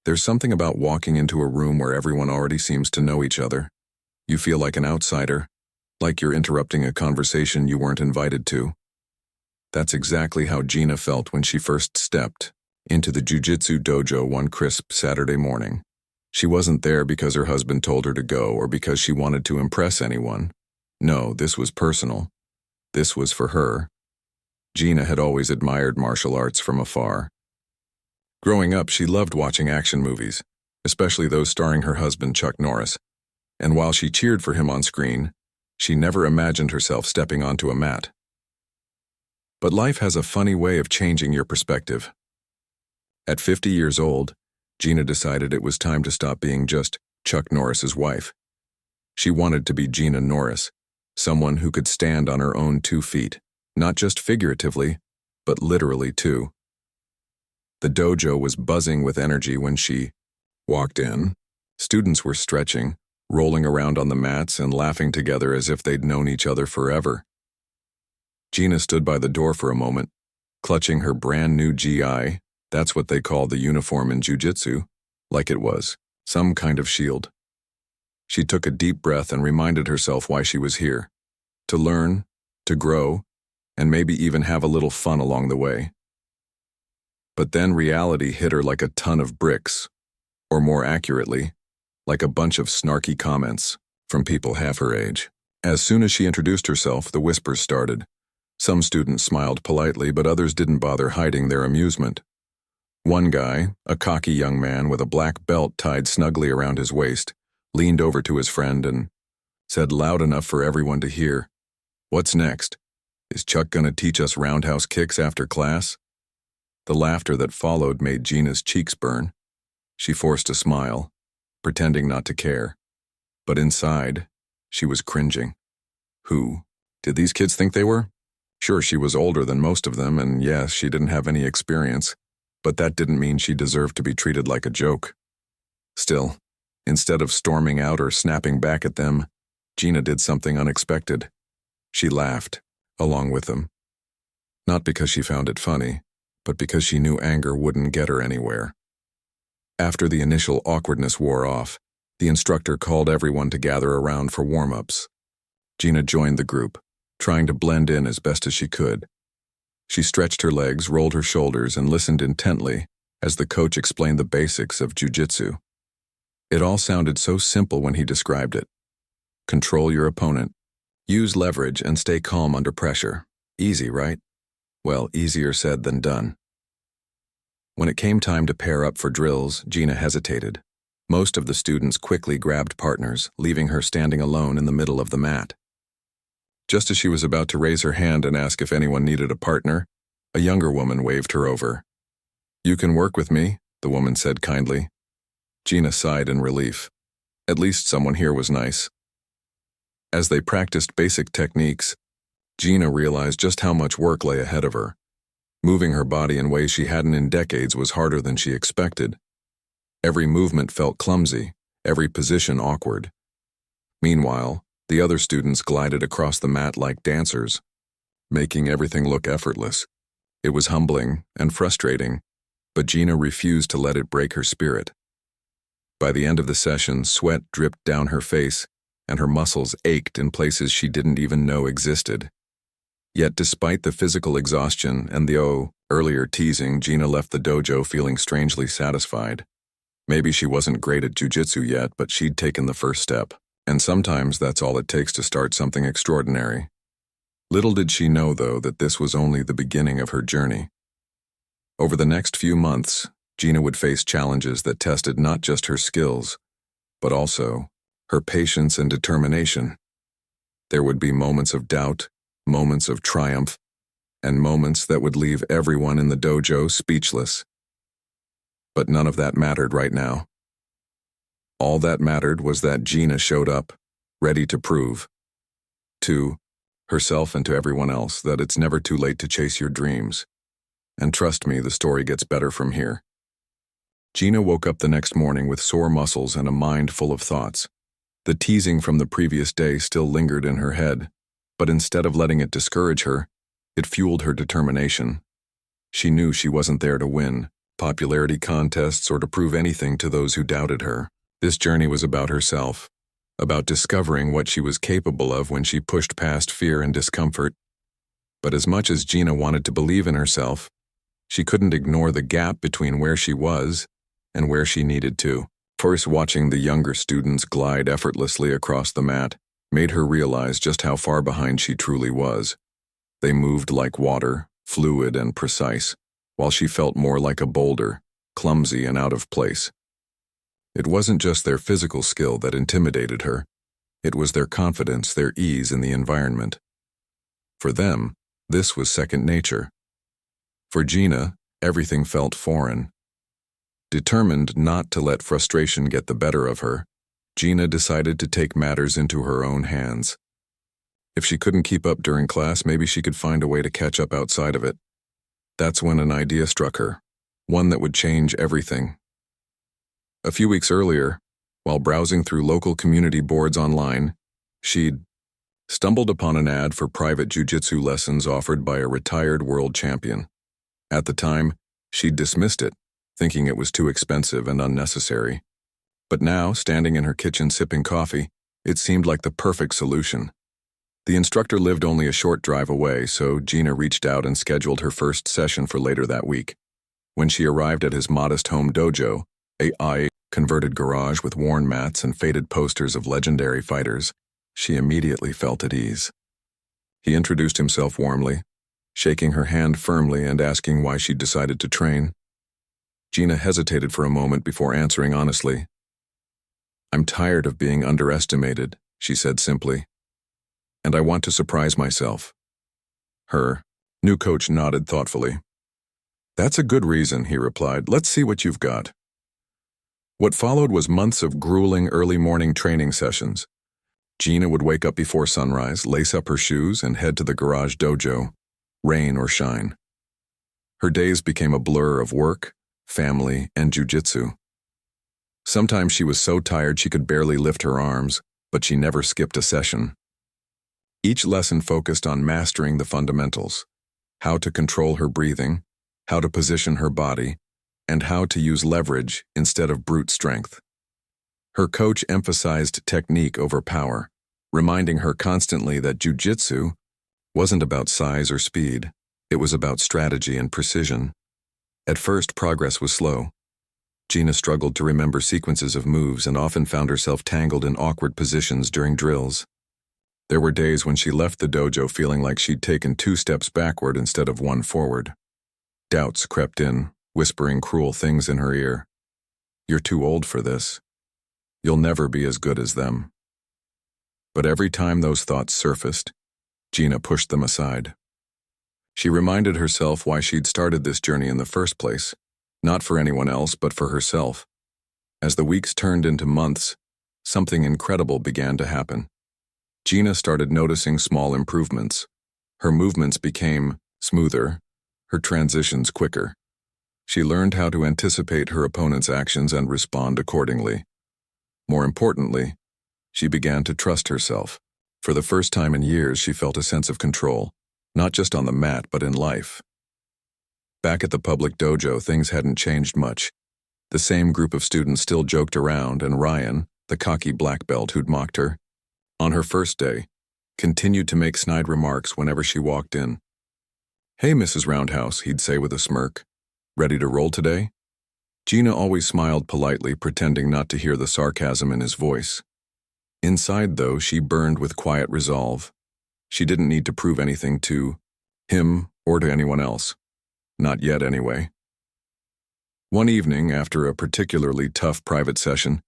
There's something about walking into a room where everyone already seems to know each other. You feel like an outsider, like you're interrupting a conversation you weren't invited to. That's exactly how Gina felt when she first stepped into the Jiu-Jitsu dojo one crisp Saturday morning. She wasn't there because her husband told her to go or because she wanted to impress anyone. No, this was personal. This was for her. Gina had always admired martial arts from afar. Growing up, she loved watching action movies, especially those starring her husband Chuck Norris. And while she cheered for him on screen, she never imagined herself stepping onto a mat. But life has a funny way of changing your perspective. At 50 years old, Gina decided it was time to stop being just Chuck Norris's wife. She wanted to be Gina Norris, someone who could stand on her own 2 feet, not just figuratively, but literally too. The dojo was buzzing with energy when she walked in. Students were stretching, rolling around on the mats and laughing together as if they'd known each other forever. Gina stood by the door for a moment, clutching her brand new GI, that's what they call the uniform in Jiu-Jitsu, like it was some kind of shield. She took a deep breath and reminded herself why she was here: to learn, to grow, and maybe even have a little fun along the way. But then reality hit her like a ton of bricks, or more accurately, like a bunch of snarky comments from people half her age. As soon as she introduced herself, the whispers started. Some students smiled politely, but others didn't bother hiding their amusement. One guy, a cocky young man with a black belt tied snugly around his waist, leaned over to his friend and said loud enough for everyone to hear, "What's next? Is Chuck gonna teach us roundhouse kicks after class?" The laughter that followed made Gina's cheeks burn. She forced a smile, pretending not to care. But inside, she was cringing. Who did these kids think they were? Sure, she was older than most of them, and yes, she didn't have any experience, but that didn't mean she deserved to be treated like a joke. Still, instead of storming out or snapping back at them, Gina did something unexpected. She laughed, along with them. Not because she found it funny, but because she knew anger wouldn't get her anywhere. After the initial awkwardness wore off, the instructor called everyone to gather around for warm-ups. Gina joined the group, trying to blend in as best as she could. She stretched her legs, rolled her shoulders, and listened intently as the coach explained the basics of Jiu-Jitsu. It all sounded so simple when he described it. Control your opponent, use leverage, and stay calm under pressure. Easy, right? Well, easier said than done. When it came time to pair up for drills, Gina hesitated. Most of the students quickly grabbed partners, leaving her standing alone in the middle of the mat. Just as she was about to raise her hand and ask if anyone needed a partner, a younger woman waved her over. "You can work with me," the woman said kindly. Gina sighed in relief. At least someone here was nice. As they practiced basic techniques, Gina realized just how much work lay ahead of her. Moving her body in ways she hadn't in decades was harder than she expected. Every movement felt clumsy, every position awkward. Meanwhile, the other students glided across the mat like dancers, making everything look effortless. It was humbling and frustrating, but Gina refused to let it break her spirit. By the end of the session, sweat dripped down her face, and her muscles ached in places she didn't even know existed. Yet despite the physical exhaustion and the earlier teasing, Gina left the dojo feeling strangely satisfied. Maybe she wasn't great at jiu-jitsu yet, but she'd taken the first step. And sometimes that's all it takes to start something extraordinary. Little did she know, though, that this was only the beginning of her journey. Over the next few months, Gina would face challenges that tested not just her skills, but also her patience and determination. There would be moments of doubt, moments of triumph, and moments that would leave everyone in the dojo speechless. But none of that mattered right now. All that mattered was that Gina showed up, ready to prove, to herself and to everyone else, that it's never too late to chase your dreams. And trust me, the story gets better from here. Gina woke up the next morning with sore muscles and a mind full of thoughts. The teasing from the previous day still lingered in her head, but instead of letting it discourage her, it fueled her determination. She knew she wasn't there to win, popularity contests, or to prove anything to those who doubted her. This journey was about herself, about discovering what she was capable of when she pushed past fear and discomfort. But as much as Gina wanted to believe in herself, she couldn't ignore the gap between where she was and where she needed to. First, watching the younger students glide effortlessly across the mat made her realize just how far behind she truly was. They moved like water, fluid and precise, while she felt more like a boulder, clumsy and out of place. It wasn't just their physical skill that intimidated her. It was their confidence, their ease in the environment. For them, this was second nature. For Gina, everything felt foreign. Determined not to let frustration get the better of her, Gina decided to take matters into her own hands. If she couldn't keep up during class, maybe she could find a way to catch up outside of it. That's when an idea struck her, one that would change everything. A few weeks earlier, while browsing through local community boards online, she'd stumbled upon an ad for private jiu-jitsu lessons offered by a retired world champion. At the time, she'd dismissed it, thinking it was too expensive and unnecessary. But now, standing in her kitchen sipping coffee, it seemed like the perfect solution. The instructor lived only a short drive away, so Gina reached out and scheduled her first session for later that week. When she arrived at his modest home dojo, a converted garage with worn mats and faded posters of legendary fighters, she immediately felt at ease. He introduced himself warmly, shaking her hand firmly and asking why she'd decided to train. Gina hesitated for a moment before answering honestly. "I'm tired of being underestimated," she said simply. "And I want to surprise myself." Her new coach nodded thoughtfully. "That's a good reason," he replied. "Let's see what you've got." What followed was months of grueling early morning training sessions. Gina would wake up before sunrise, lace up her shoes, and head to the garage dojo, rain or shine. Her days became a blur of work, family, and jiu-jitsu. Sometimes she was so tired she could barely lift her arms, but she never skipped a session. Each lesson focused on mastering the fundamentals: how to control her breathing, how to position her body, and how to use leverage instead of brute strength. Her coach emphasized technique over power, reminding her constantly that jiu-jitsu wasn't about size or speed. It was about strategy and precision. At first, progress was slow. Gina struggled to remember sequences of moves and often found herself tangled in awkward positions during drills. There were days when she left the dojo feeling like she'd taken 2 steps backward instead of 1 forward. Doubts crept in, whispering cruel things in her ear. "You're too old for this. You'll never be as good as them." But every time those thoughts surfaced, Gina pushed them aside. She reminded herself why she'd started this journey in the first place, not for anyone else but for herself. As the weeks turned into months, something incredible began to happen. Gina started noticing small improvements. Her movements became smoother, her transitions quicker. She learned how to anticipate her opponent's actions and respond accordingly. More importantly, she began to trust herself. For the first time in years, she felt a sense of control, not just on the mat but in life. Back at the public dojo, things hadn't changed much. The same group of students still joked around, and Ryan, the cocky black belt who'd mocked her, on her first day, continued to make snide remarks whenever she walked in. "Hey, Mrs. Roundhouse," he'd say with a smirk. "Ready to roll today?" Gina always smiled politely, pretending not to hear the sarcasm in his voice. Inside, though, she burned with quiet resolve. She didn't need to prove anything to him or to anyone else. Not yet, anyway. One evening, after a particularly tough private session,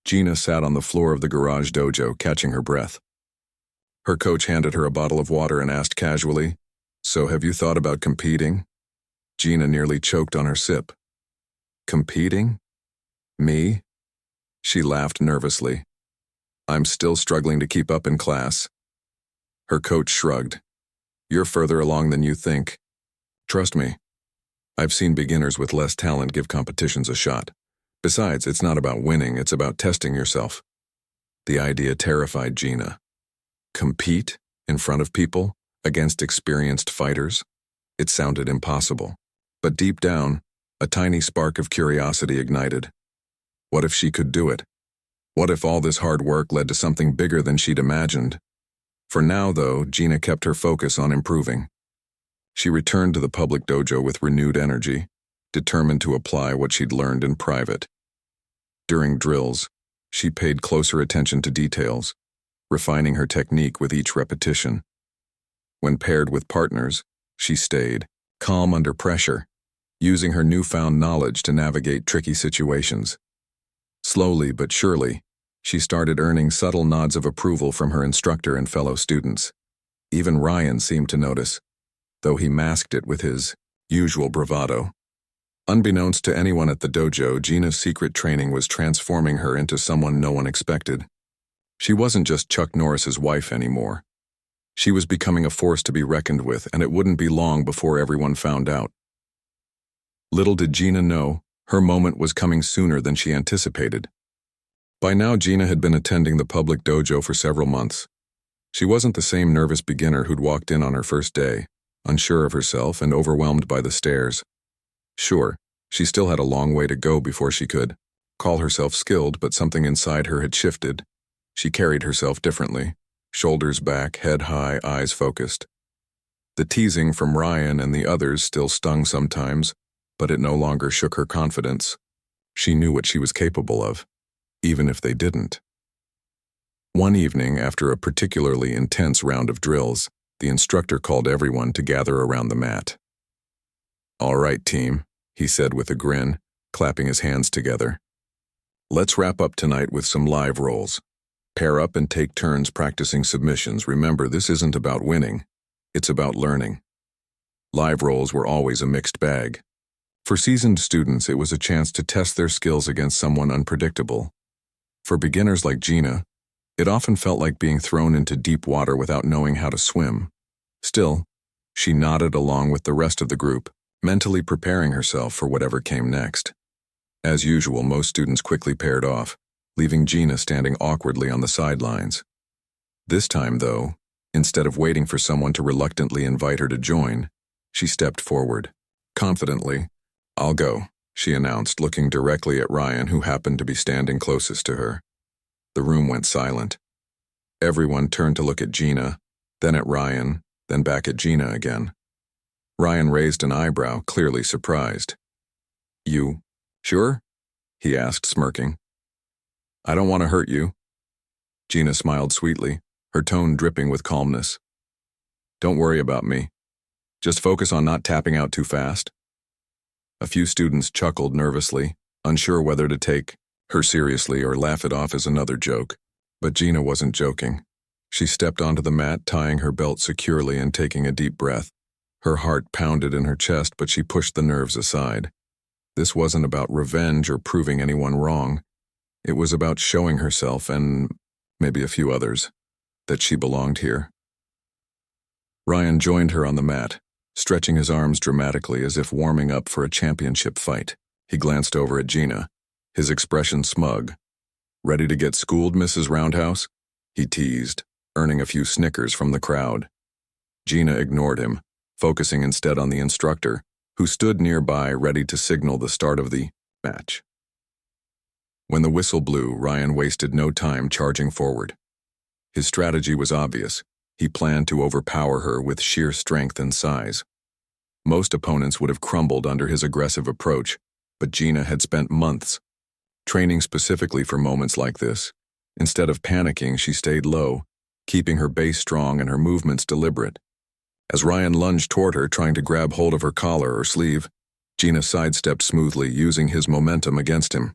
Gina sat on the floor of the garage dojo, catching her breath. Her coach handed her a bottle of water and asked casually, "So have you thought about competing?" Gina nearly choked on her sip. "Competing? Me?" She laughed nervously. "I'm still struggling to keep up in class." Her coach shrugged. "You're further along than you think. Trust me. I've seen beginners with less talent give competitions a shot. Besides, it's not about winning, it's about testing yourself." The idea terrified Gina. Compete? In front of people? Against experienced fighters? It sounded impossible. But deep down, A tiny spark of curiosity ignited. What if she could do it? What if all this hard work led to something bigger than she'd imagined? For now, though, Gina kept her focus on improving. She returned to the public dojo with renewed energy, determined to apply what she'd learned in private. During drills, she paid closer attention to details, refining her technique with each repetition. When paired with partners, she stayed calm under pressure, using her newfound knowledge to navigate tricky situations. Slowly but surely, she started earning subtle nods of approval from her instructor and fellow students. Even Ryan seemed to notice, though he masked it with his usual bravado. Unbeknownst to anyone at the dojo, Gina's secret training was transforming her into someone no one expected. She wasn't just Chuck Norris's wife anymore. She was becoming a force to be reckoned with, and it wouldn't be long before everyone found out. Little did Gina know, her moment was coming sooner than she anticipated. By now, Gina had been attending the public dojo for several months. She wasn't the same nervous beginner who'd walked in on her first day, unsure of herself and overwhelmed by the stares. Sure, she still had a long way to go before she could call herself skilled, but something inside her had shifted. She carried herself differently, shoulders back, head high, eyes focused. The teasing from Ryan and the others still stung sometimes, but it no longer shook her confidence. She knew what she was capable of, even if they didn't. One evening, after a particularly intense round of drills, the instructor called everyone to gather around the mat. "All right, team," he said with a grin, clapping his hands together. "Let's wrap up tonight with some live rolls. Pair up and take turns practicing submissions. Remember, this isn't about winning. It's about learning." Live rolls were always a mixed bag. For seasoned students, it was a chance to test their skills against someone unpredictable. For beginners like Gina, it often felt like being thrown into deep water without knowing how to swim. Still, she nodded along with the rest of the group, mentally preparing herself for whatever came next. As usual, most students quickly paired off, leaving Gina standing awkwardly on the sidelines. This time, though, instead of waiting for someone to reluctantly invite her to join, she stepped forward. Confidently, "I'll go," she announced, looking directly at Ryan, who happened to be standing closest to her. The room went silent. Everyone turned to look at Gina, then at Ryan, then back at Gina again. Ryan raised an eyebrow, clearly surprised. "You sure?" he asked, smirking. "I don't want to hurt you." Gina smiled sweetly, her tone dripping with calmness. "Don't worry about me. Just focus on not tapping out too fast." A few students chuckled nervously, unsure whether to take her seriously or laugh it off as another joke. But Gina wasn't joking. She stepped onto the mat, tying her belt securely and taking a deep breath. Her heart pounded in her chest, but she pushed the nerves aside. This wasn't about revenge or proving anyone wrong. It was about showing herself, and maybe a few others, that she belonged here. Ryan joined her on the mat, stretching his arms dramatically as if warming up for a championship fight. He glanced over at Gina, his expression smug. "Ready to get schooled, Mrs. Roundhouse?" he teased, earning a few snickers from the crowd. Gina ignored him, focusing instead on the instructor, who stood nearby ready to signal the start of the match. When the whistle blew, Ryan wasted no time charging forward. His strategy was obvious. He planned to overpower her with sheer strength and size. Most opponents would have crumbled under his aggressive approach, but Gina had spent months training specifically for moments like this. Instead of panicking, she stayed low, keeping her base strong and her movements deliberate. As Ryan lunged toward her, trying to grab hold of her collar or sleeve, Gina sidestepped smoothly, using his momentum against him.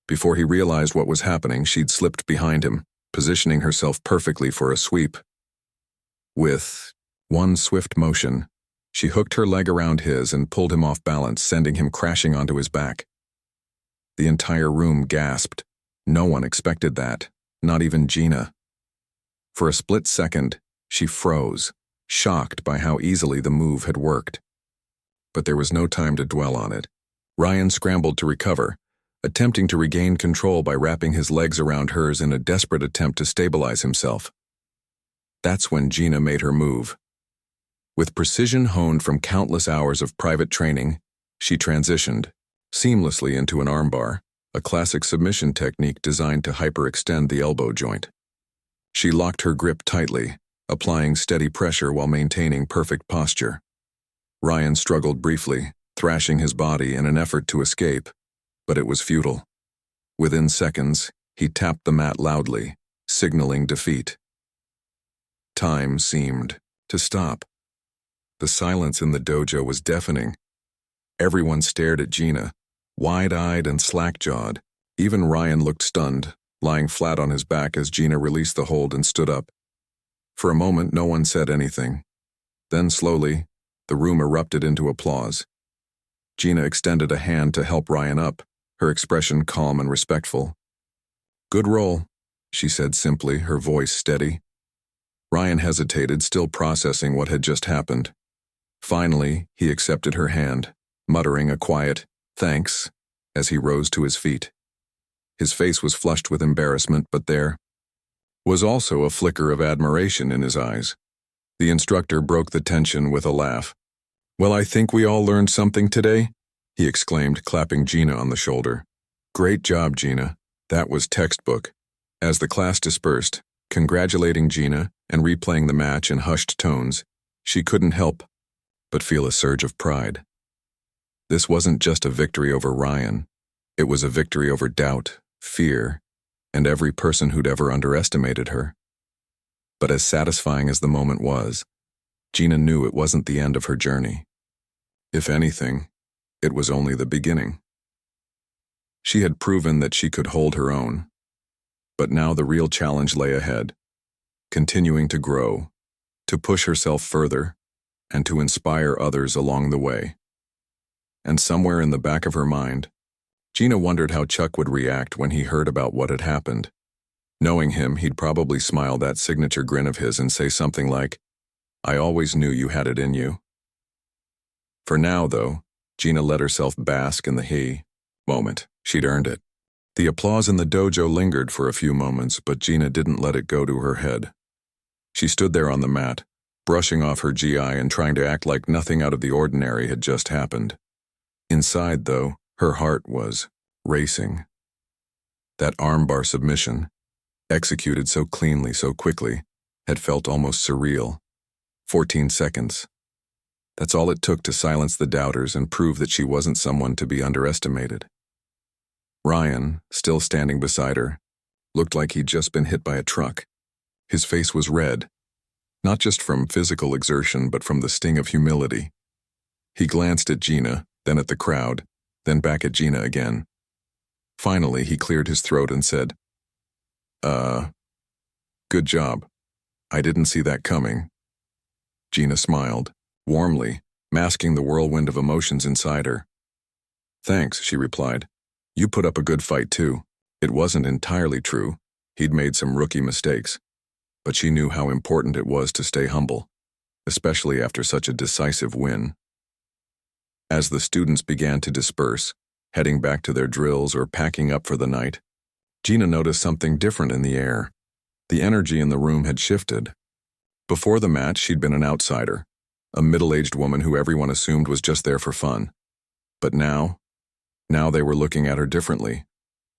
Before he realized what was happening, she'd slipped behind him, positioning herself perfectly for a sweep. With one swift motion, she hooked her leg around his and pulled him off balance, sending him crashing onto his back. The entire room gasped. No one expected that, not even Gina. For a split second, she froze, shocked by how easily the move had worked. But there was no time to dwell on it. Ryan scrambled to recover, attempting to regain control by wrapping his legs around hers in a desperate attempt to stabilize himself. That's when Gina made her move. With precision honed from countless hours of private training, She transitioned seamlessly into an armbar, a classic submission technique designed to hyperextend the elbow joint. She locked her grip tightly, applying steady pressure while maintaining perfect posture. Ryan struggled briefly, thrashing his body in an effort to escape, but it was futile. Within seconds, he tapped the mat loudly, signaling defeat. Time seemed to stop. The silence in the dojo was deafening. Everyone stared at Gina, wide-eyed and slack-jawed. Even Ryan looked stunned, lying flat on his back as Gina released the hold and stood up. For a moment, no one said anything. Then slowly, the room erupted into applause. Gina extended a hand to help Ryan up, her expression calm and respectful. "Good roll," she said simply, her voice steady. Ryan hesitated, still processing what had just happened. Finally, he accepted her hand, muttering a quiet, "Thanks," as he rose to his feet. His face was flushed with embarrassment, but there was also a flicker of admiration in his eyes. The instructor broke the tension with a laugh. "Well, I think we all learned something today," he exclaimed, clapping Gina on the shoulder. "Great job, Gina. That was textbook." As the class dispersed, congratulating Gina and replaying the match in hushed tones, she couldn't help but feel a surge of pride. This wasn't just a victory over Ryan. It was a victory over doubt, fear, and every person who'd ever underestimated her. But as satisfying as the moment was, Gina knew it wasn't the end of her journey. If anything, it was only the beginning. She had proven that she could hold her own. But now the real challenge lay ahead, continuing to grow, to push herself further, and to inspire others along the way. And somewhere in the back of her mind, Gina wondered how Chuck would react when he heard about what had happened. Knowing him, he'd probably smile that signature grin of his and say something like, "I always knew you had it in you." For now, though, Gina let herself bask in the he moment. She'd earned it. The applause in the dojo lingered for a few moments, but Gina didn't let it go to her head. She stood there on the mat, brushing off her GI and trying to act like nothing out of the ordinary had just happened. Inside, though, her heart was racing. That armbar submission, executed so cleanly, so quickly, had felt almost surreal. 14 seconds. That's all it took to silence the doubters and prove that she wasn't someone to be underestimated. Ryan, still standing beside her, looked like he'd just been hit by a truck. His face was red, not just from physical exertion but from the sting of humility. He glanced at Gina, then at the crowd, then back at Gina again. Finally, he cleared his throat and said, Good job. I didn't see that coming." Gina smiled, warmly, masking the whirlwind of emotions inside her. "Thanks," she replied. "You put up a good fight too." It wasn't entirely true. He'd made some rookie mistakes. But she knew how important it was to stay humble, especially after such a decisive win. As the students began to disperse, heading back to their drills or packing up for the night, Gina noticed something different in the air. The energy in the room had shifted. Before the match, she'd been an outsider, a middle-aged woman who everyone assumed was just there for fun. But now they were looking at her differently,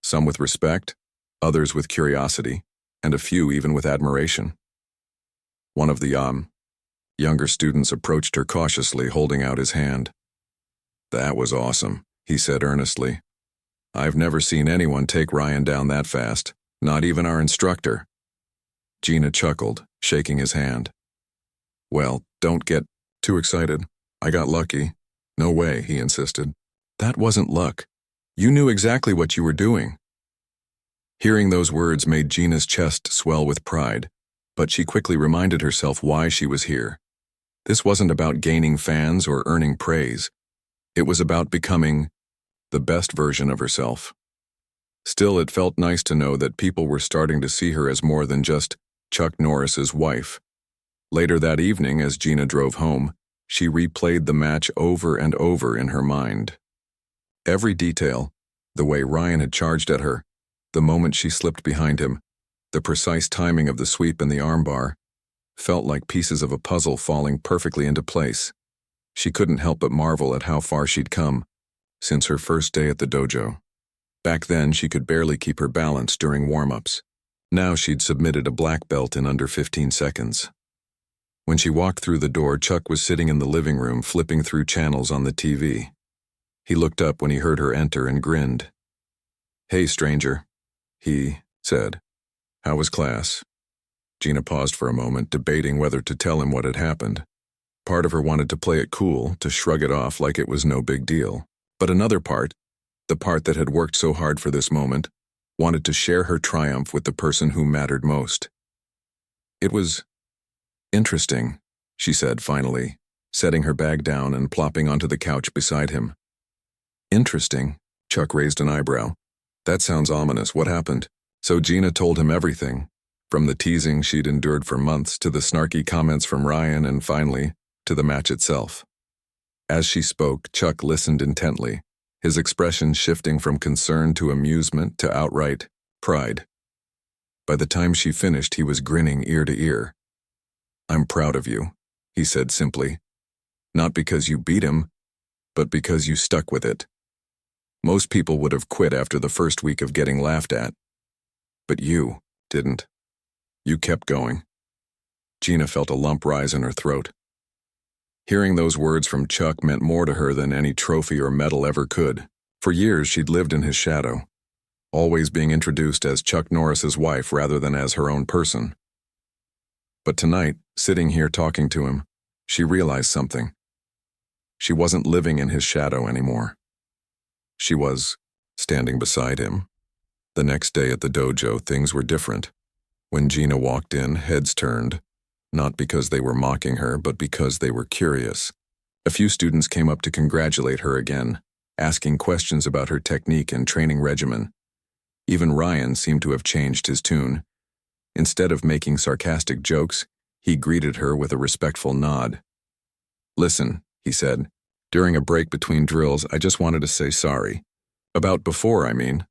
some with respect, others with curiosity, and a few even with admiration. One of the younger students approached her cautiously, holding out his hand. "That was awesome," he said earnestly. "I've never seen anyone take Ryan down that fast, not even our instructor." Gina chuckled, shaking his hand. "Well, don't get too excited. I got lucky." "No way," he insisted. "That wasn't luck. You knew exactly what you were doing." Hearing those words made Gina's chest swell with pride, but she quickly reminded herself why she was here. This wasn't about gaining fans or earning praise. It was about becoming the best version of herself. Still, it felt nice to know that people were starting to see her as more than just Chuck Norris's wife. Later that evening, as Gina drove home, she replayed the match over and over in her mind. Every detail, the way Ryan had charged at her, the moment she slipped behind him, the precise timing of the sweep and the armbar, felt like pieces of a puzzle falling perfectly into place. She couldn't help but marvel at how far she'd come, since her first day at the dojo. Back then, she could barely keep her balance during warm-ups. Now she'd submitted a black belt in under 15 seconds. When she walked through the door, Chuck was sitting in the living room flipping through channels on the TV. He looked up when he heard her enter and grinned. "Hey, stranger," he said. "How was class?" Gina paused for a moment, debating whether to tell him what had happened. Part of her wanted to play it cool, to shrug it off like it was no big deal. But another part, the part that had worked so hard for this moment, wanted to share her triumph with the person who mattered most. "It was interesting," she said finally, setting her bag down and plopping onto the couch beside him. "Interesting?" Chuck raised an eyebrow. "That sounds ominous. What happened?" So Gina told him everything, from the teasing she'd endured for months to the snarky comments from Ryan and finally, to the match itself. As she spoke, Chuck listened intently, his expression shifting from concern to amusement to outright pride. By the time she finished, he was grinning ear to ear. "I'm proud of you," he said simply. "Not because you beat him, but because you stuck with it. Most people would have quit after the first week of getting laughed at. But you didn't. You kept going." Gina felt a lump rise in her throat. Hearing those words from Chuck meant more to her than any trophy or medal ever could. For years, she'd lived in his shadow, always being introduced as Chuck Norris's wife rather than as her own person. But tonight, sitting here talking to him, she realized something. She wasn't living in his shadow anymore. She was standing beside him. The next day at the dojo, things were different. When Gina walked in, heads turned, not because they were mocking her, but because they were curious. A few students came up to congratulate her again, asking questions about her technique and training regimen. Even Ryan seemed to have changed his tune. Instead of making sarcastic jokes, he greeted her with a respectful nod. "Listen," he said, "during a break between drills, I just wanted to say sorry. About before, I mean.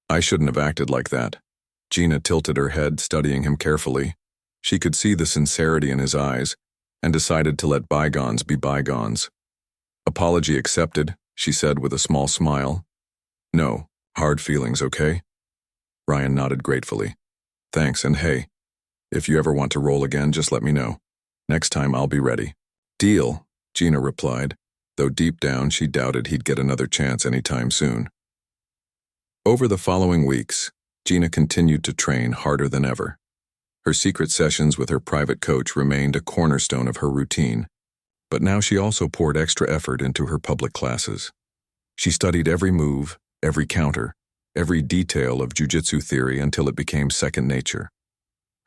I shouldn't have acted like that." Gina tilted her head, studying him carefully. She could see the sincerity in his eyes, and decided to let bygones be bygones. "Apology accepted," she said with a small smile. "No hard feelings, okay?" Ryan nodded gratefully. "Thanks, and hey, if you ever want to roll again, just let me know. Next time I'll be ready." "Deal," Gina replied, though deep down she doubted he'd get another chance anytime soon. Over the following weeks, Gina continued to train harder than ever. Her secret sessions with her private coach remained a cornerstone of her routine, but now she also poured extra effort into her public classes. She studied every move, every counter, every detail of Jiu-Jitsu theory until it became second nature.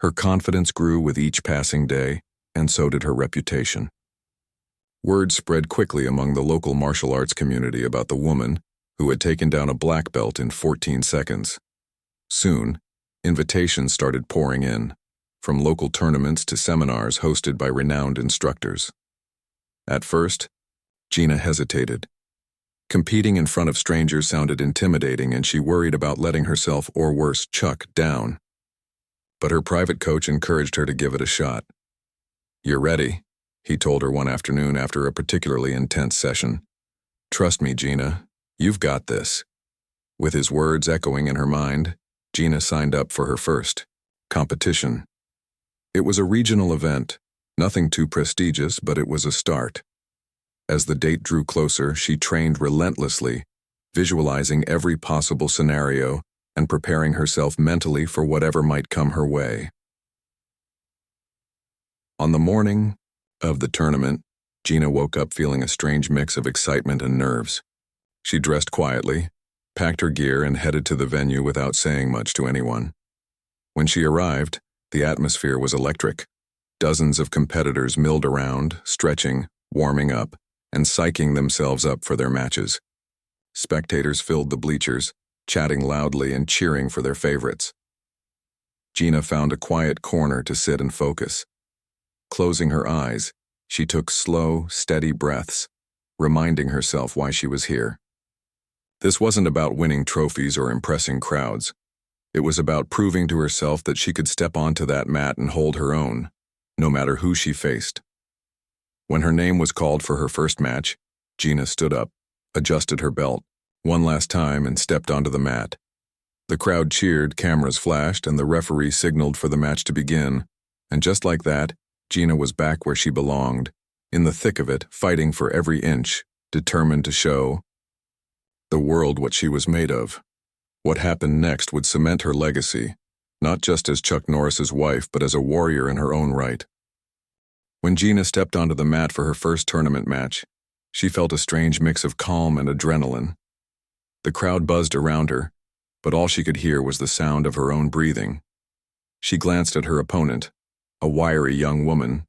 Her confidence grew with each passing day, and so did her reputation. Word spread quickly among the local martial arts community about the woman who had taken down a black belt in 14 seconds. Soon, invitations started pouring in, from local tournaments to seminars hosted by renowned instructors. At first, Gina hesitated. Competing in front of strangers sounded intimidating, and she worried about letting herself, or worse, Chuck, down. But her private coach encouraged her to give it a shot. "You're ready," he told her one afternoon after a particularly intense session. "Trust me, Gina, you've got this." With his words echoing in her mind, Gina signed up for her first competition. It was a regional event, nothing too prestigious, but it was a start. As the date drew closer, she trained relentlessly, visualizing every possible scenario and preparing herself mentally for whatever might come her way. On the morning of the tournament, Gina woke up feeling a strange mix of excitement and nerves. She dressed quietly, packed her gear, and headed to the venue without saying much to anyone. When she arrived, the atmosphere was electric. Dozens of competitors milled around, stretching, warming up, and psyching themselves up for their matches. Spectators filled the bleachers, chatting loudly and cheering for their favorites. Gina found a quiet corner to sit and focus. Closing her eyes, she took slow, steady breaths, reminding herself why she was here. This wasn't about winning trophies or impressing crowds. It was about proving to herself that she could step onto that mat and hold her own, no matter who she faced. When her name was called for her first match, Gina stood up, adjusted her belt, one last time and stepped onto the mat. The crowd cheered, cameras flashed, and the referee signaled for the match to begin. And just like that, Gina was back where she belonged, in the thick of it, fighting for every inch, determined to show the world what she was made of. What happened next would cement her legacy, not just as Chuck Norris's wife, but as a warrior in her own right. When Gina stepped onto the mat for her first tournament match, she felt a strange mix of calm and adrenaline. The crowd buzzed around her, but all she could hear was the sound of her own breathing. She glanced at her opponent, a wiry young woman,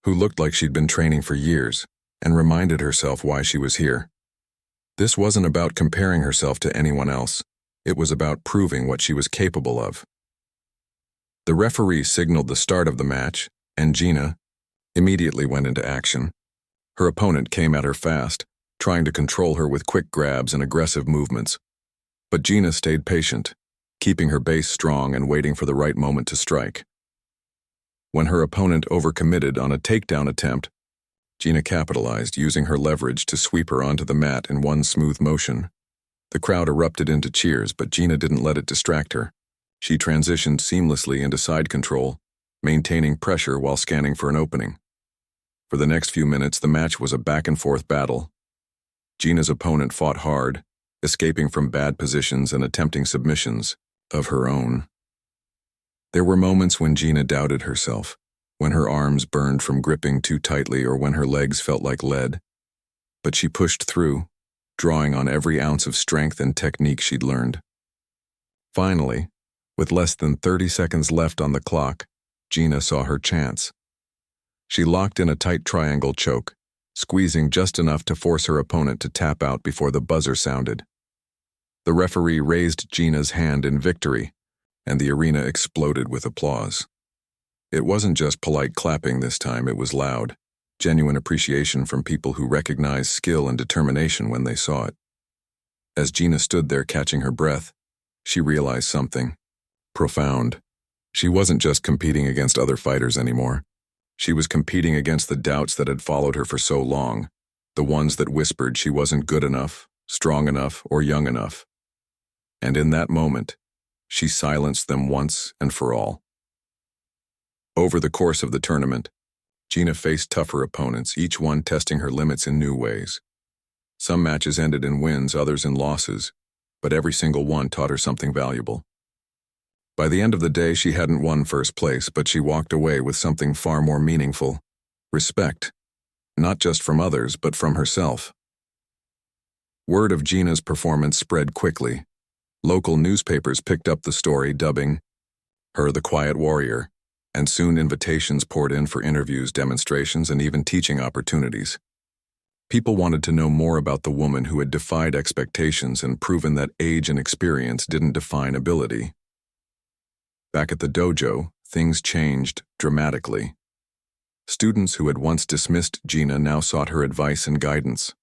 who looked like she'd been training for years, and reminded herself why she was here. This wasn't about comparing herself to anyone else. It was about proving what she was capable of. The referee signaled the start of the match, and Gina immediately went into action. Her opponent came at her fast, trying to control her with quick grabs and aggressive movements. But Gina stayed patient, keeping her base strong and waiting for the right moment to strike. When her opponent overcommitted on a takedown attempt, Gina capitalized, using her leverage to sweep her onto the mat in one smooth motion. The crowd erupted into cheers, but Gina didn't let it distract her. She transitioned seamlessly into side control, maintaining pressure while scanning for an opening. For the next few minutes, the match was a back-and-forth battle. Gina's opponent fought hard, escaping from bad positions and attempting submissions of her own. There were moments when Gina doubted herself, when her arms burned from gripping too tightly or when her legs felt like lead. But she pushed through, drawing on every ounce of strength and technique she'd learned. Finally, with less than 30 seconds left on the clock, Gina saw her chance. She locked in a tight triangle choke, squeezing just enough to force her opponent to tap out before the buzzer sounded. The referee raised Gina's hand in victory, and the arena exploded with applause. It wasn't just polite clapping this time, it was loud, genuine appreciation from people who recognized skill and determination when they saw it. As Gina stood there catching her breath, she realized something profound. She wasn't just competing against other fighters anymore. She was competing against the doubts that had followed her for so long, the ones that whispered she wasn't good enough, strong enough, or young enough. And in that moment, she silenced them once and for all. Over the course of the tournament, Gina faced tougher opponents, each one testing her limits in new ways. Some matches ended in wins, others in losses, but every single one taught her something valuable. By the end of the day, she hadn't won first place, but she walked away with something far more meaningful: respect, not just from others, but from herself. Word of Gina's performance spread quickly. Local newspapers picked up the story, dubbing her the Quiet Warrior, and soon invitations poured in for interviews, demonstrations, and even teaching opportunities. People wanted to know more about the woman who had defied expectations and proven that age and experience didn't define ability. Back at the dojo, things changed dramatically. Students who had once dismissed Gina now sought her advice and guidance.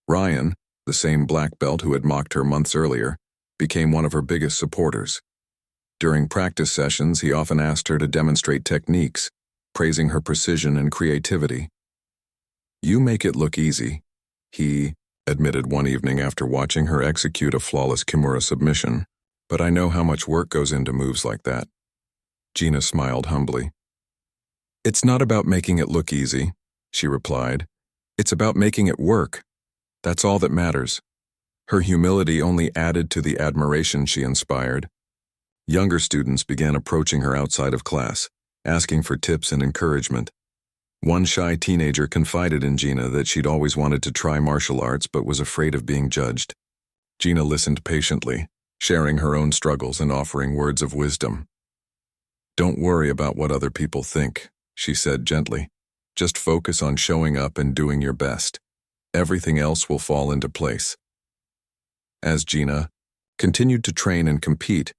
Ryan, the same black belt who had mocked her months earlier, became one of her biggest supporters. During practice sessions, he often asked her to demonstrate techniques, praising her precision and creativity. "You make it look easy," he admitted one evening after watching her execute a flawless Kimura submission. "But I know how much work goes into moves like that." Gina smiled humbly. "It's not about making it look easy," she replied. "It's about making it work. That's all that matters." Her humility only added to the admiration she inspired. Younger students began approaching her outside of class, asking for tips and encouragement. One shy teenager confided in Gina that she'd always wanted to try martial arts but was afraid of being judged. Gina listened patiently, sharing her own struggles and offering words of wisdom. "Don't worry about what other people think," she said gently. "Just focus on showing up and doing your best. Everything else will fall into place." As Gina continued to train and compete,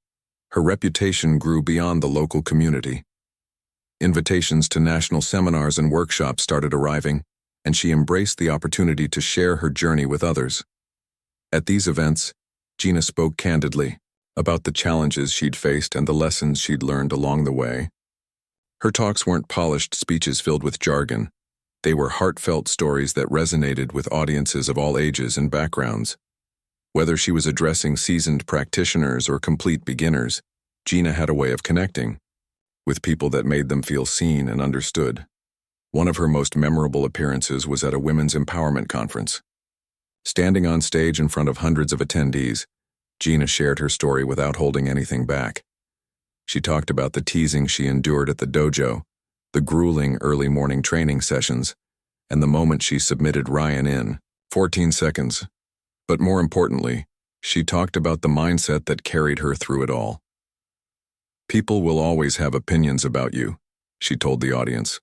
her reputation grew beyond the local community. Invitations to national seminars and workshops started arriving, and she embraced the opportunity to share her journey with others. At these events, Gina spoke candidly about the challenges she'd faced and the lessons she'd learned along the way. Her talks weren't polished speeches filled with jargon. They were heartfelt stories that resonated with audiences of all ages and backgrounds. Whether she was addressing seasoned practitioners or complete beginners, Gina had a way of connecting with people that made them feel seen and understood. One of her most memorable appearances was at a women's empowerment conference. Standing on stage in front of hundreds of attendees, Gina shared her story without holding anything back. She talked about the teasing she endured at the dojo, the grueling early morning training sessions, and the moment she submitted Ryan in 14 seconds. But more importantly, she talked about the mindset that carried her through it all. People will always have opinions about you, she told the audience.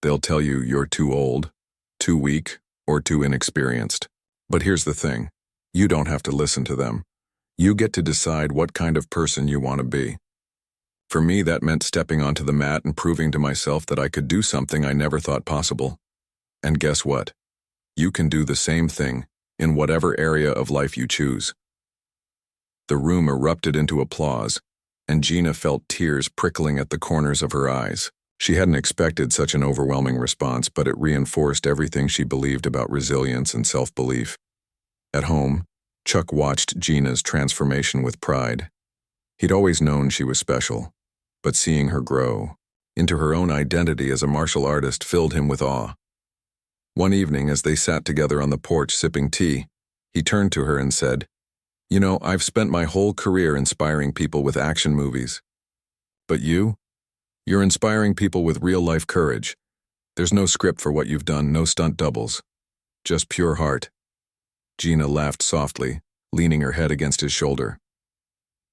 They'll tell you you're too old, too weak, or too inexperienced. But here's the thing, you don't have to listen to them. You get to decide what kind of person you want to be. For me, that meant stepping onto the mat and proving to myself that I could do something I never thought possible. And guess what? You can do the same thing in whatever area of life you choose. The room erupted into applause, and Gina felt tears prickling at the corners of her eyes. She hadn't expected such an overwhelming response, but it reinforced everything she believed about resilience and self-belief. At home, Chuck watched Gina's transformation with pride. He'd always known she was special, but seeing her grow into her own identity as a martial artist filled him with awe. One evening, as they sat together on the porch sipping tea, he turned to her and said, "You know, I've spent my whole career inspiring people with action movies. But you're inspiring people with real-life courage. There's no script for what you've done, no stunt doubles. Just pure heart." Gina laughed softly, leaning her head against his shoulder.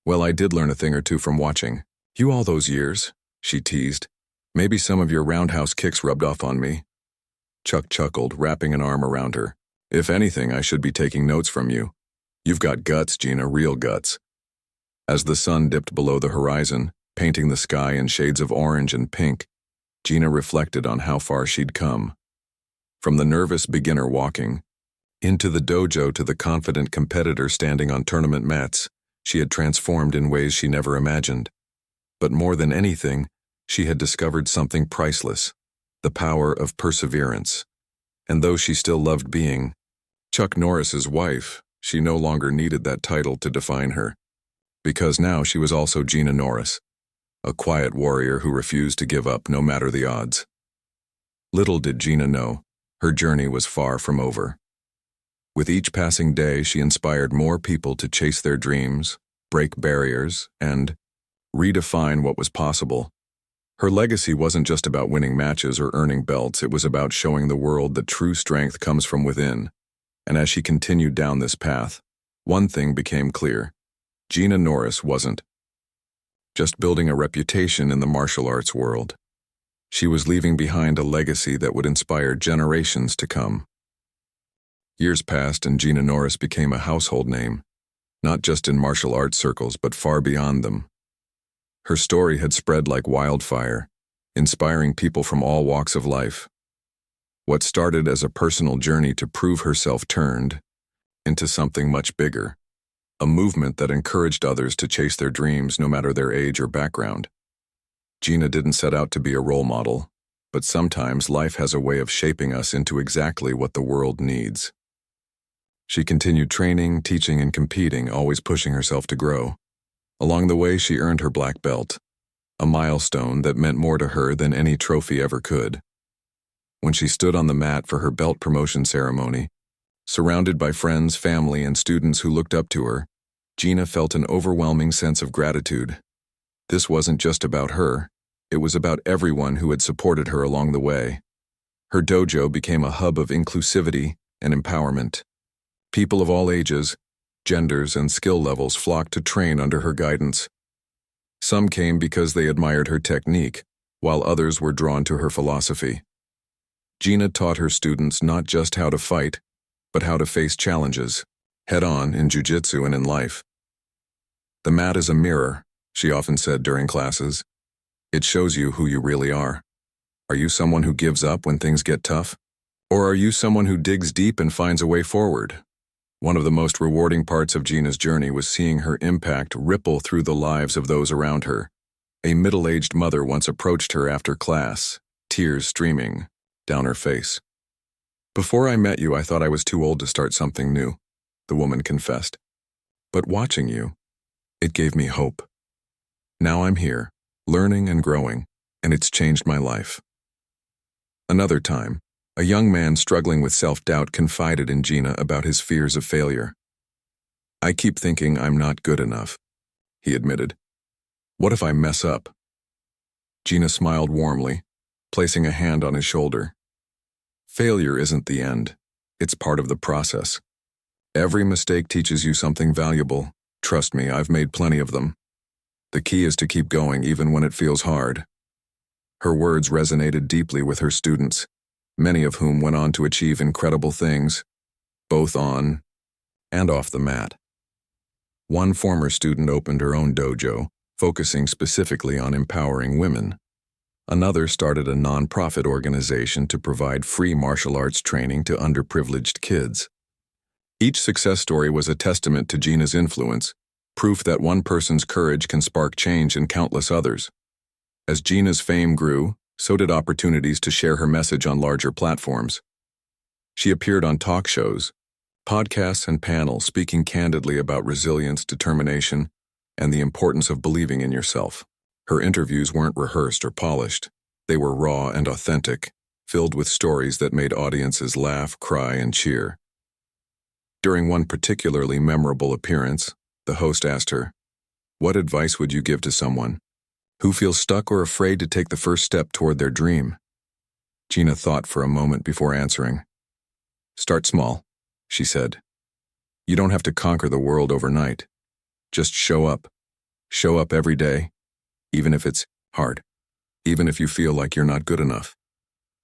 "Well, I did learn a thing or two from watching you all those years," she teased. "Maybe some of your roundhouse kicks rubbed off on me." Chuck chuckled, wrapping an arm around her. "If anything, I should be taking notes from you. You've got guts, Gina, real guts." As the sun dipped below the horizon, painting the sky in shades of orange and pink, Gina reflected on how far she'd come. From the nervous beginner walking into the dojo to the confident competitor standing on tournament mats, she had transformed in ways she never imagined. But more than anything, she had discovered something priceless, the power of perseverance. And though she still loved being Chuck Norris's wife, she no longer needed that title to define her. Because now she was also Gina Norris, a quiet warrior who refused to give up no matter the odds. Little did Gina know, her journey was far from over. With each passing day, she inspired more people to chase their dreams, break barriers, and redefine what was possible. Her legacy wasn't just about winning matches or earning belts, it was about showing the world that true strength comes from within. And as she continued down this path, one thing became clear. Gina Norris wasn't just building a reputation in the martial arts world. She was leaving behind a legacy that would inspire generations to come. Years passed and Gina Norris became a household name, not just in martial arts circles but far beyond them. Her story had spread like wildfire, inspiring people from all walks of life. What started as a personal journey to prove herself turned into something much bigger, a movement that encouraged others to chase their dreams no matter their age or background. Gina didn't set out to be a role model, but sometimes life has a way of shaping us into exactly what the world needs. She continued training, teaching, and competing, always pushing herself to grow. Along the way, she earned her black belt, a milestone that meant more to her than any trophy ever could. When she stood on the mat for her belt promotion ceremony, surrounded by friends, family, and students who looked up to her, Gina felt an overwhelming sense of gratitude. This wasn't just about her, it was about everyone who had supported her along the way. Her dojo became a hub of inclusivity and empowerment. People of all ages, genders, and skill levels flocked to train under her guidance. Some came because they admired her technique, while others were drawn to her philosophy. Gina taught her students not just how to fight, but how to face challenges, head-on in Jiu-Jitsu and in life. "The mat is a mirror," she often said during classes. "It shows you who you really are. Are you someone who gives up when things get tough? Or are you someone who digs deep and finds a way forward?" One of the most rewarding parts of Gina's journey was seeing her impact ripple through the lives of those around her. A middle-aged mother once approached her after class, tears streaming down her face. "Before I met you, I thought I was too old to start something new. the woman confessed. But watching you, it gave me hope. Now I'm here, learning and growing, and it's changed my life. Another time, a young man struggling with self-doubt confided in Gina about his fears of failure. I keep thinking I'm not good enough, he admitted. What if I mess up? Gina smiled warmly, placing a hand on his shoulder. Failure isn't the end. It's part of the process. Every mistake teaches you something valuable. Trust me, I've made plenty of them. The key is to keep going even when it feels hard. Her words resonated deeply with her students, many of whom went on to achieve incredible things, both on and off the mat. One former student opened her own dojo, focusing specifically on empowering women. Another started a non-profit organization to provide free martial arts training to underprivileged kids. Each success story was a testament to Gina's influence, proof that one person's courage can spark change in countless others. As Gina's fame grew, so did opportunities to share her message on larger platforms. She appeared on talk shows, podcasts, and panels speaking candidly about resilience, determination, and the importance of believing in yourself. Her interviews weren't rehearsed or polished. They were raw and authentic, filled with stories that made audiences laugh, cry, and cheer. During one particularly memorable appearance, the host asked her, "What advice would you give to someone who feels stuck or afraid to take the first step toward their dream?" Gina thought for a moment before answering. "Start small," she said. "You don't have to conquer the world overnight. Just show up. Show up every day, even if it's hard, even if you feel like you're not good enough.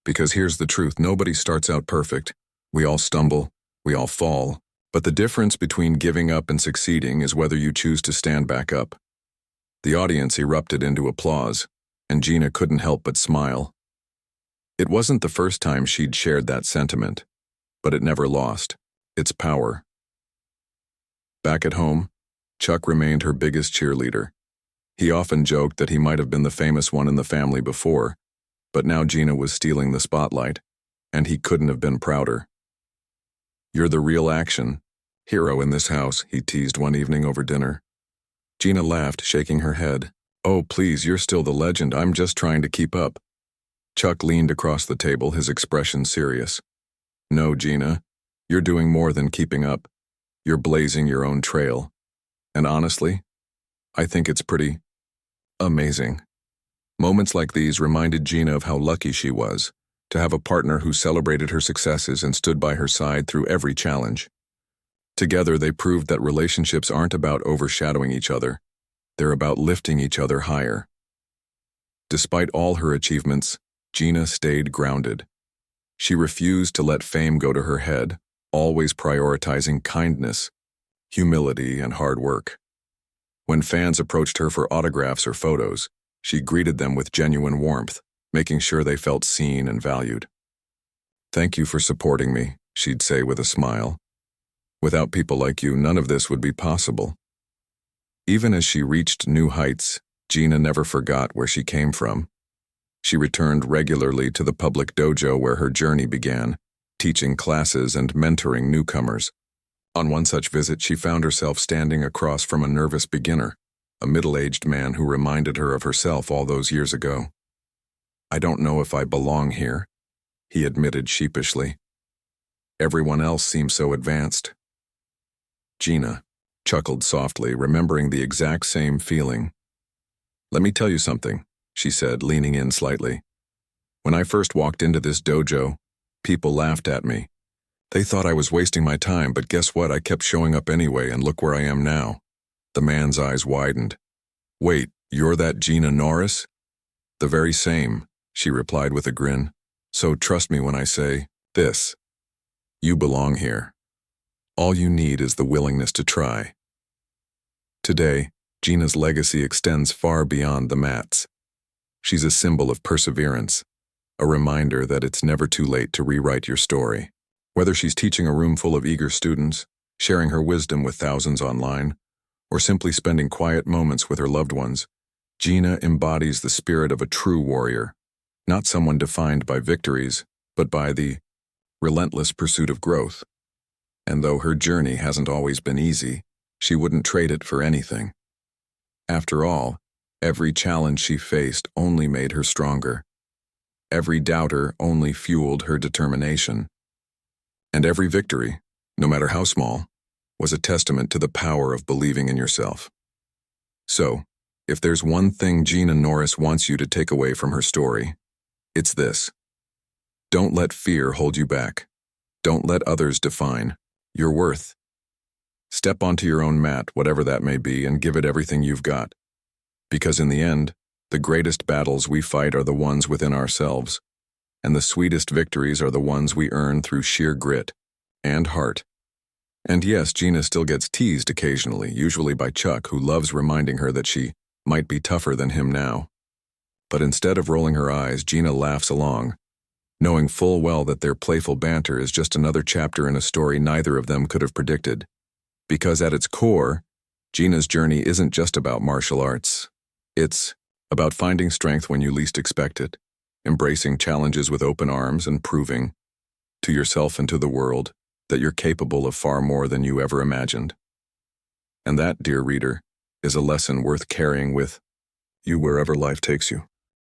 Because here's the truth, nobody starts out perfect. We all stumble, we all fall, but the difference between giving up and succeeding is whether you choose to stand back up." The audience erupted into applause, and Gina couldn't help but smile. It wasn't the first time she'd shared that sentiment, but it never lost its power. Back at home, Chuck remained her biggest cheerleader. He often joked that he might have been the famous one in the family before, but now Gina was stealing the spotlight, and he couldn't have been prouder. "You're the real action hero in this house," he teased one evening over dinner. Gina laughed, shaking her head. "Oh, please, you're still the legend. I'm just trying to keep up." Chuck leaned across the table, his expression serious. "No, Gina, you're doing more than keeping up. You're blazing your own trail. And honestly, I think it's pretty amazing." Moments like these reminded Gina of how lucky she was to have a partner who celebrated her successes and stood by her side through every challenge. Together, they proved that relationships aren't about overshadowing each other. They're about lifting each other higher. Despite all her achievements, Gina stayed grounded. She refused to let fame go to her head, always prioritizing kindness, humility, and hard work. When fans approached her for autographs or photos, she greeted them with genuine warmth, making sure they felt seen and valued. "Thank you for supporting me," she'd say with a smile. "Without people like you, none of this would be possible." Even as she reached new heights, Gina never forgot where she came from. She returned regularly to the public dojo where her journey began, teaching classes and mentoring newcomers. On one such visit, she found herself standing across from a nervous beginner, a middle-aged man who reminded her of herself all those years ago. "I don't know if I belong here," he admitted sheepishly. "Everyone else seems so advanced." Gina chuckled softly, remembering the exact same feeling. "Let me tell you something," she said, leaning in slightly. "When I first walked into this dojo, people laughed at me. They thought I was wasting my time, but guess what? I kept showing up anyway, and look where I am now." The man's eyes widened. "Wait, you're that Gina Norris?" "The very same," she replied with a grin. "So trust me when I say this. You belong here. All you need is the willingness to try." Today, Gina's legacy extends far beyond the mats. She's a symbol of perseverance, a reminder that it's never too late to rewrite your story. Whether she's teaching a room full of eager students, sharing her wisdom with thousands online, or simply spending quiet moments with her loved ones, Gina embodies the spirit of a true warrior, not someone defined by victories, but by the relentless pursuit of growth. And though her journey hasn't always been easy, she wouldn't trade it for anything. After all, every challenge she faced only made her stronger. Every doubter only fueled her determination. And every victory, no matter how small, was a testament to the power of believing in yourself. So, if there's one thing Gina Norris wants you to take away from her story, it's this. Don't let fear hold you back. Don't let others define your worth. Step onto your own mat, whatever that may be, and give it everything you've got. Because in the end, the greatest battles we fight are the ones within ourselves, and the sweetest victories are the ones we earn through sheer grit and heart. And yes, Gina still gets teased occasionally, usually by Chuck, who loves reminding her that she might be tougher than him now. But instead of rolling her eyes, Gina laughs along, knowing full well that their playful banter is just another chapter in a story neither of them could have predicted. Because at its core, Gina's journey isn't just about martial arts. It's about finding strength when you least expect it, embracing challenges with open arms, and proving, to yourself and to the world, that you're capable of far more than you ever imagined. And that, dear reader, is a lesson worth carrying with you wherever life takes you.